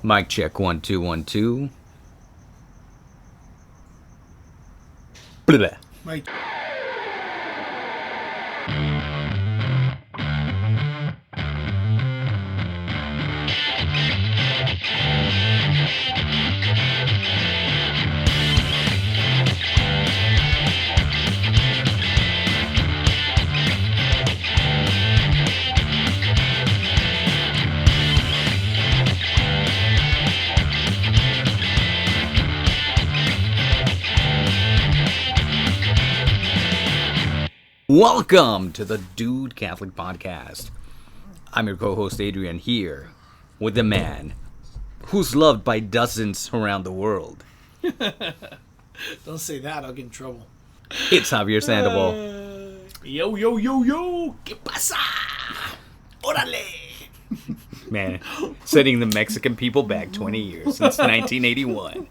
Mic check 1 2 1 2. Blah. Mike. Welcome to the Dude Catholic Podcast. I'm your co-host Adrian, here with the man who's loved by dozens around the world. Don't say that, I'll get in trouble. It's Javier Sandoval. Yo, ¿qué pasa? Órale! Man, setting the Mexican people back 20 years since 1981.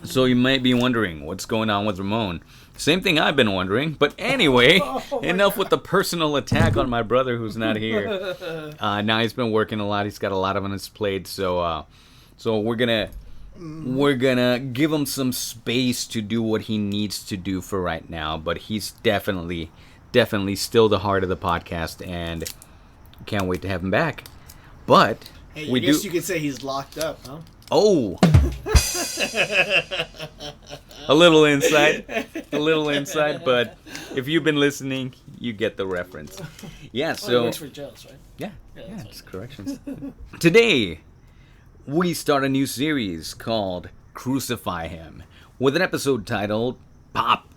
So you might be wondering what's going on with Ramon. Same thing I've been wondering. But anyway, enough with the personal attack on my brother who's not here. Now he's been working a lot. He's got a lot on his plate. So we're gonna give him some space to do what he needs to do for right now. But he's definitely still the heart of the podcast, and can't wait to have him back. But hey, I guess you could say he's locked up, huh? Oh, a little insight, but if you've been listening, you get the reference. Yeah, so it works for jails, right? Yeah, it's corrections. Today, we start a new series called Crucify Him, with an episode titled Pop.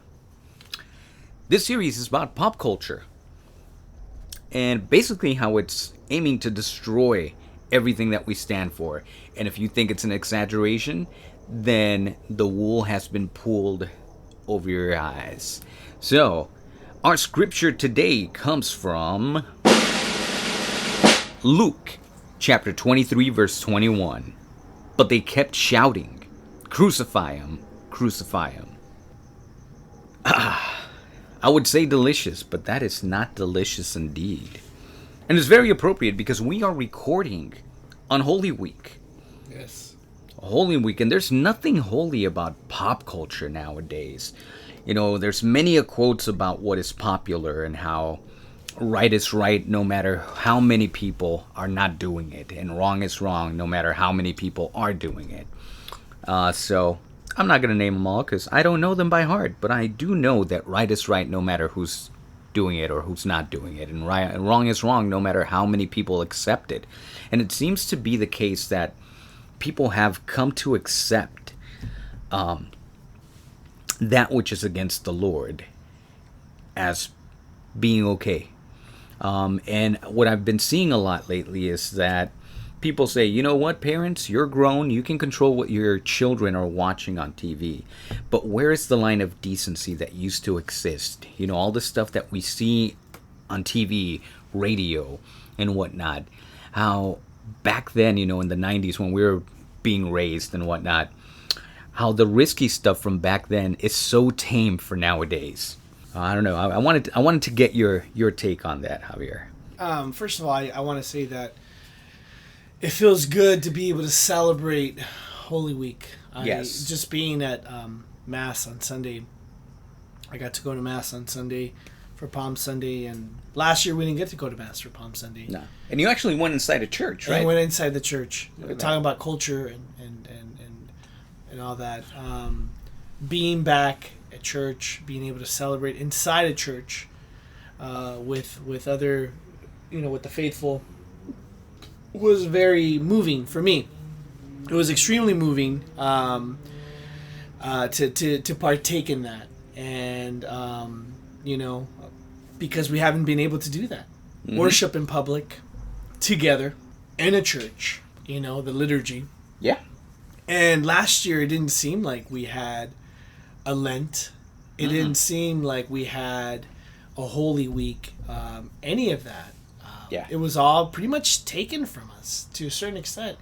This series is about pop culture, and basically how it's aiming to destroy everything that we stand for. And if you think it's an exaggeration, then the wool has been pulled over your eyes. So, our scripture today comes from Luke chapter 23 verse 21. But they kept shouting, "Crucify him, crucify him." I would say delicious, but that is not delicious indeed. And it's very appropriate because we are recording on Holy Week. Yes. Holy Week, and there's nothing holy about pop culture nowadays. You know, there's many a quotes about what is popular and how right is right no matter how many people are not doing it, and wrong is wrong no matter how many people are doing it. So I'm not going to name them all because I don't know them by heart, but I do know that right is right no matter who's doing it or who's not doing it, and wrong is wrong no matter how many people accept it. And it seems to be the case that people have come to accept that which is against the Lord as being okay. And what I've been seeing a lot lately is that people say, you know what, parents, you're grown, you can control what your children are watching on TV. But where is the line of decency that used to exist? You know, all the stuff that we see on TV, radio, and whatnot. How back then, you know, in the 90s when we were being raised and whatnot, how the risky stuff from back then is so tame for nowadays. I don't know. I wanted to get your take on that, Javier. First of all, I want to say that it feels good to be able to celebrate Holy Week. Yes. Just being at Mass on Sunday. I got to go to Mass on Sunday for Palm Sunday, and last year we didn't get to go to Mass for Palm Sunday. No. And you actually went inside a church, right? I went inside the church. Talking about culture and all that. Being back at church, being able to celebrate inside a church with other, you know, with the faithful, was very moving for me. It was extremely moving to partake in that, and you know, because we haven't been able to do that. Mm-hmm. Worship in public together in a church, you know, the liturgy. Yeah. And last year it didn't seem like we had a Lent. It didn't seem like we had a Holy Week, any of that. Yeah. It was all pretty much taken from us to a certain extent.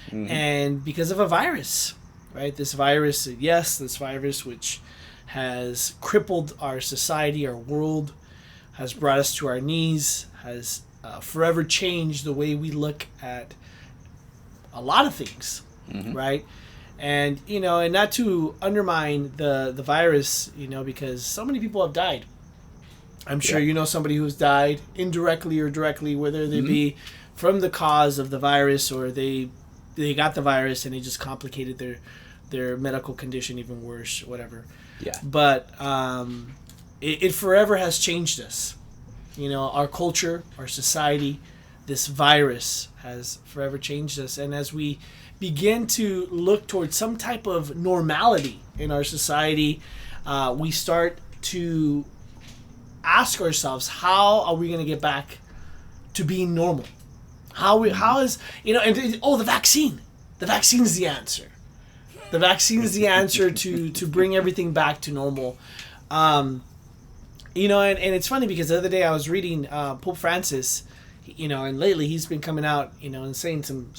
Mm-hmm. And because of a virus, right? This virus which has crippled our society, our world, has brought us to our knees, has forever change the way we look at a lot of things, right? And and not to undermine the virus, because so many people have died. I'm sure you know somebody who's died indirectly or directly, whether they be from the cause of the virus or they got the virus and it just complicated their medical condition even worse, whatever. Yeah. But it forever has changed us. Our culture, our society, this virus has forever changed us. And as we begin to look towards some type of normality in our society, we start to ask ourselves, how are we going to get back to being normal? How is, the vaccine. The vaccine is the answer. The vaccine is the answer to bring everything back to normal. And it's funny because the other day I was reading Pope Francis, and lately he's been coming out, and saying some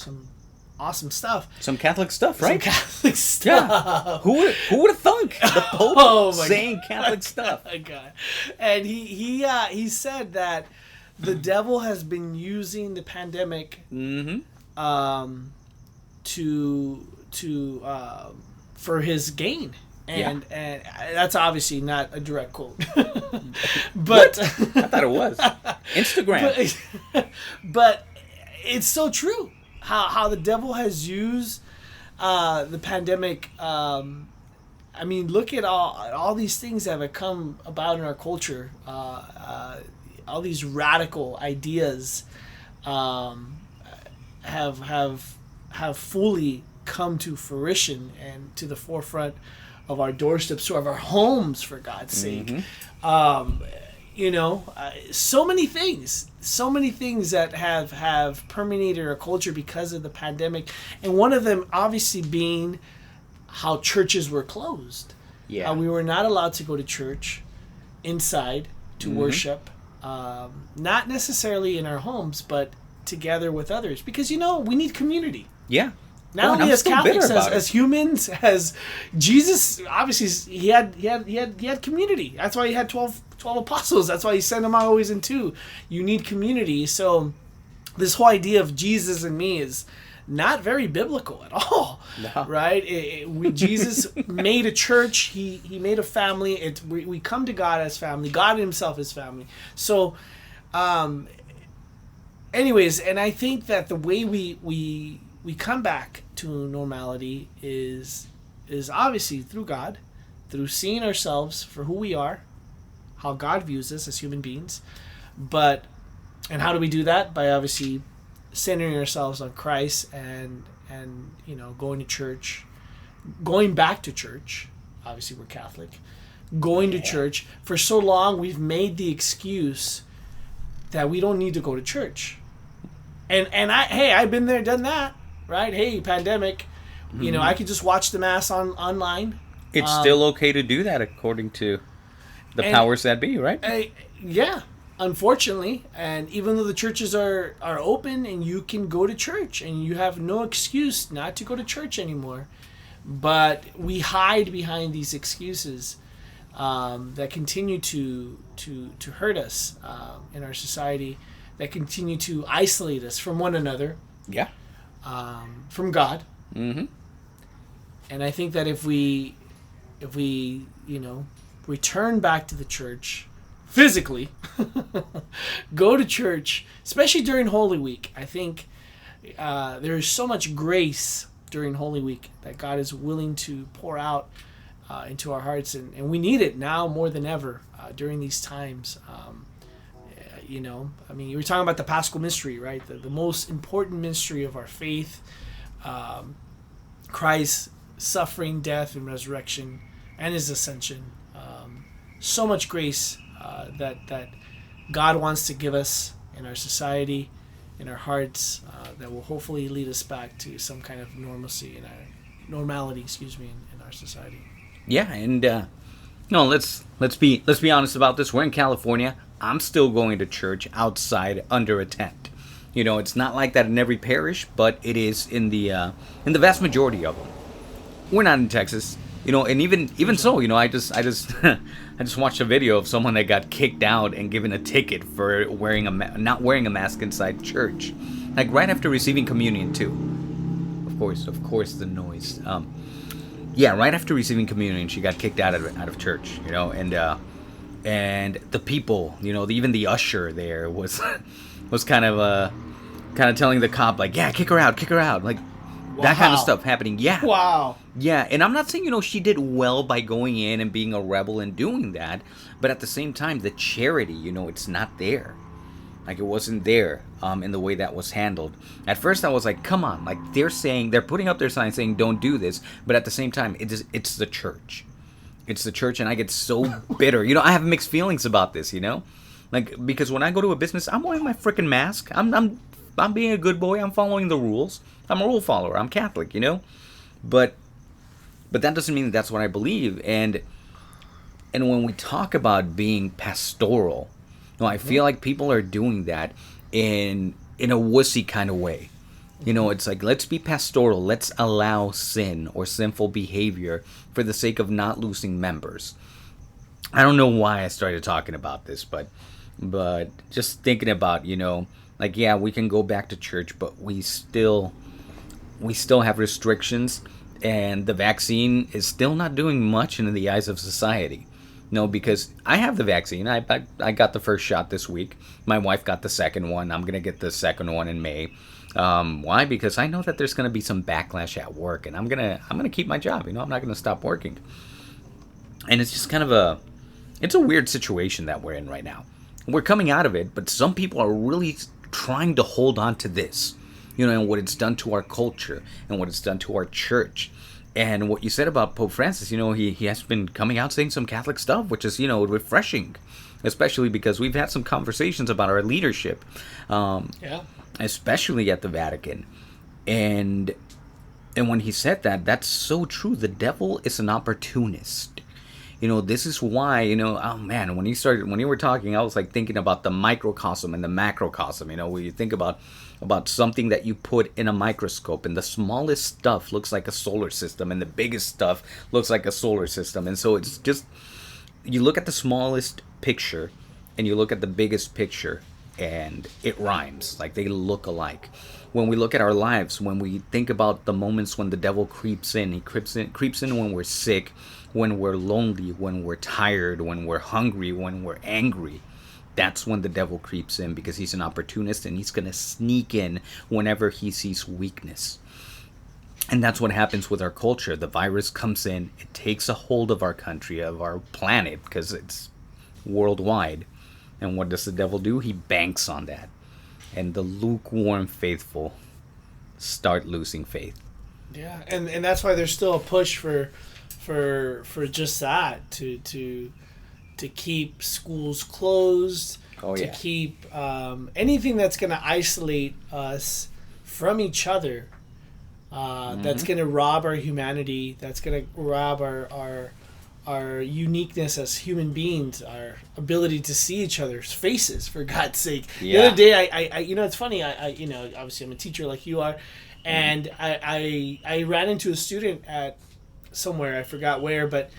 awesome stuff. Some Catholic stuff, right? Some Catholic stuff. Yeah. Who would have thunk the Pope saying Catholic stuff? God. And he said that the devil has been using the pandemic to for his gain. And that's obviously not a direct quote. But I thought it was. Instagram. But it's so true how the devil has used the pandemic. Look at all these things that have come about in our culture. All these radical ideas have fully come to fruition and to the forefront of our doorsteps or of our homes, for God's sake. So many things that have permeated our culture because of the pandemic, and one of them obviously being how churches were closed. Yeah, we were not allowed to go to church inside to worship, not necessarily in our homes, but together with others, because we need community. Yeah. Not only as Catholics, as humans, as Jesus, obviously he had community. That's why he had 12 apostles. That's why he sent them out always in two. You need community. So this whole idea of Jesus and me is not very biblical at all, no. Right? Jesus made a church. He made a family. We come to God as family. God himself is family. So, anyways, and I think that the way we come back to normality is obviously through God, through seeing ourselves for who we are, how God views us as human beings. And how do we do that? By obviously centering ourselves on Christ and going to church, going back to church. Obviously we're Catholic. Going to church. For so long we've made the excuse that we don't need to go to church. And I've been there, done that. Right? Hey, pandemic. I could just watch the mass online. It's still okay to do that according to the powers that be, right? Yeah, unfortunately. And even though the churches are open and you can go to church and you have no excuse not to go to church anymore, but we hide behind these excuses that continue to hurt us in our society, that continue to isolate us from one another. Yeah. From God. Mm-hmm. And I think that if we return back to the church physically, go to church, especially during Holy Week, I think there is so much grace during Holy Week that God is willing to pour out into our hearts, and we need it now more than ever during these times. You were talking about the Paschal mystery, right? The most important mystery of our faith, Christ's suffering, death, and resurrection, and his ascension. So much grace that God wants to give us in our society, in our hearts, that will hopefully lead us back to some kind of normality in our society. Yeah, and let's be honest about this. We're in California. I'm still going to church outside under a tent. It's not like that in every parish, but it is in the vast majority of them. We're not in Texas. And even so, I just watched a video of someone that got kicked out and given a ticket for not wearing a mask inside church, like right after receiving communion too. Of course, the noise. Yeah, right after receiving communion, she got kicked out of church. And the people, even the usher there was was kind of telling the cop like, yeah, kick her out, like. Wow. That kind of stuff happening. Yeah. Wow. Yeah, and I'm not saying, she did well by going in and being a rebel and doing that, but at the same time, the charity, it's not there. Like, it wasn't there in the way that was handled. At first, I was like, come on. Like, they're putting up their sign saying, don't do this, but at the same time, it's the church. It's the church, and I get so bitter. I have mixed feelings about this, Like, because when I go to a business, I'm wearing my freaking mask. I'm being a good boy. I'm following the rules. I'm a rule follower. I'm Catholic, But that doesn't mean that's what I believe. And when we talk about being pastoral, I feel like people are doing that in a wussy kind of way. It's like, let's be pastoral. Let's allow sin or sinful behavior for the sake of not losing members. I don't know why I started talking about this, but just thinking about, like, yeah, we can go back to church, but we still have restrictions, and the vaccine is still not doing much in the eyes of society. Because I have the vaccine. I got the first shot this week. My wife got the second one. I'm gonna get the second one in May. Why? Because I know that there's gonna be some backlash at work, and I'm gonna keep my job. I'm not gonna stop working. And it's just kind of it's a weird situation that we're in right now. We're coming out of it, but some people are really trying to hold on to this, and what it's done to our culture and what it's done to our church. And what you said about Pope Francis, he has been coming out saying some Catholic stuff, which is, refreshing, especially because we've had some conversations about our leadership, especially at the Vatican. And when he said that, that's so true. The devil is an opportunist. This is why, oh man, when you were talking, I was like thinking about the microcosm and the macrocosm, where you think about something that you put in a microscope, and the smallest stuff looks like a solar system, and the biggest stuff looks like a solar system. And so it's just, you look at the smallest picture and you look at the biggest picture, and it rhymes. Like, they look alike. When we look at our lives, when we think about the moments when the devil creeps in, he creeps in when we're sick, when we're lonely, when we're tired, when we're hungry, when we're angry. That's when the devil creeps in, because he's an opportunist, and he's going to sneak in whenever he sees weakness. And that's what happens with our culture. The virus comes in, it takes a hold of our country, of our planet, because it's worldwide. And what does the devil do? He banks on that. And the lukewarm faithful start losing faith. Yeah, and that's why there's still a push for just that, to keep schools closed, to keep anything that's going to isolate us from each other, that's going to rob our humanity, that's going to rob our uniqueness as human beings, our ability to see each other's faces, for God's sake. The other day, I it's funny, I obviously I'm a teacher like you are, and I ran into a student at somewhere, I forgot where, but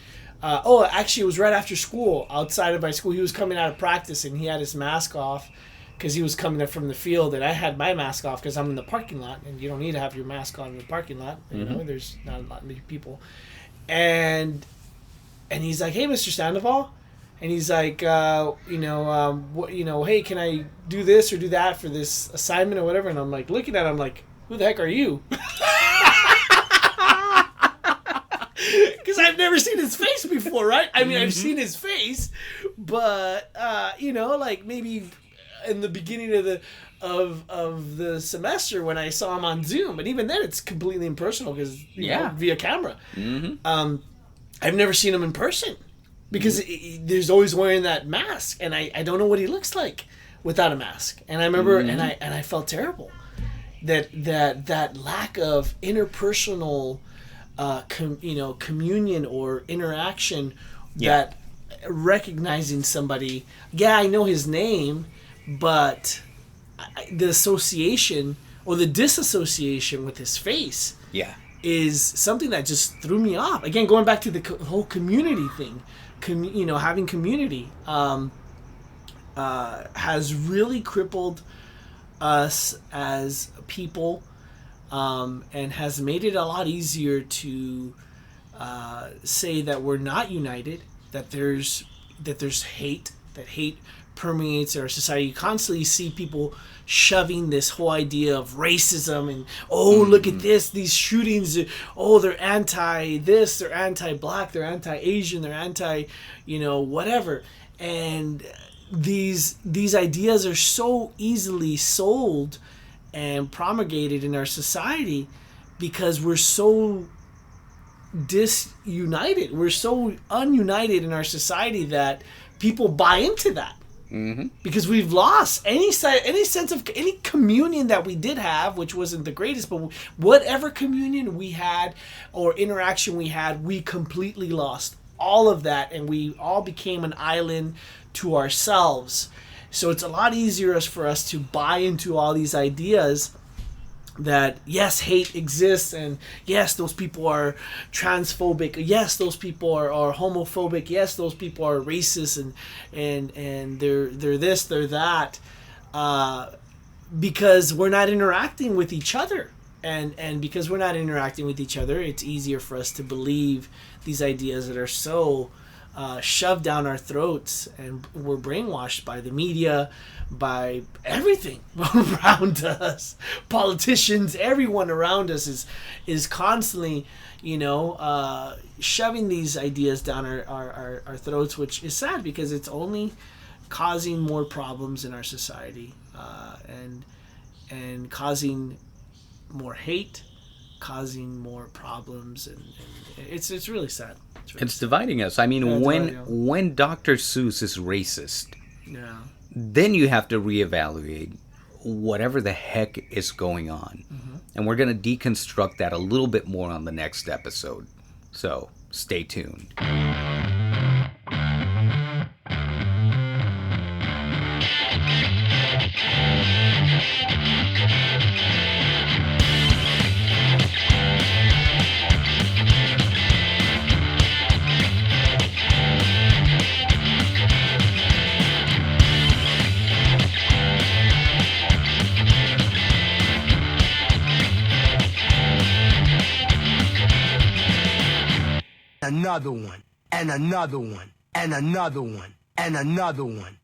actually it was right after school, outside of my school. He was coming out of practice, and he had his mask off because he was coming up from the field, and I had my mask off because I'm in the parking lot, and you don't need to have your mask on in the parking lot. There's not a lot many people, and he's like, "Hey, Mr. Sandoval," and he's like, hey, can I do this or do that for this assignment or whatever? And I'm like, looking at him like, who the heck are you? Because I've never seen his face before, right? I mean, I've seen his face, but like maybe in the beginning of the semester when I saw him on Zoom, and even then it's completely impersonal because via camera. I've never seen him in person because there's always wearing that mask, and I don't know what he looks like without a mask. And I remember, and I felt terrible that lack of interpersonal communion or interaction, that recognizing somebody, I know his name, but the association or the disassociation with his face is something that just threw me off. Again, going back to the whole community thing, having community has really crippled us as people, and has made it a lot easier to say that we're not united, that there's hate, that hate permeates our society. You constantly see people shoving this whole idea of racism and, look at these shootings, they're anti this, they're anti-black, they're anti-Asian, they're anti, whatever. And these ideas are so easily sold and promulgated in our society because we're so disunited. We're so ununited in our society that people buy into that. Mm-hmm. Because we've lost any sense of any communion that we did have, which wasn't the greatest, but whatever communion we had or interaction we had, we completely lost all of that, and we all became an island to ourselves. So it's a lot easier for us to buy into all these ideas that, yes, hate exists, and yes, those people are transphobic, yes, those people are homophobic, yes, those people are racist, and they're this, they're that, because we're not interacting with each other. And because we're not interacting with each other, it's easier for us to believe these ideas that are so shoved down our throats, and we're brainwashed by the media, by everything around us. Politicians, everyone around us is constantly, shoving these ideas down our throats, which is sad because it's only causing more problems in our society, and causing more hate, causing more problems, and it's really sad. It's dividing us. I mean, when Dr. Seuss is racist, then you have to reevaluate whatever the heck is going on. Mm-hmm. And we're going to deconstruct that a little bit more on the next episode. So stay tuned. Another one, and another one, and another one, and another one.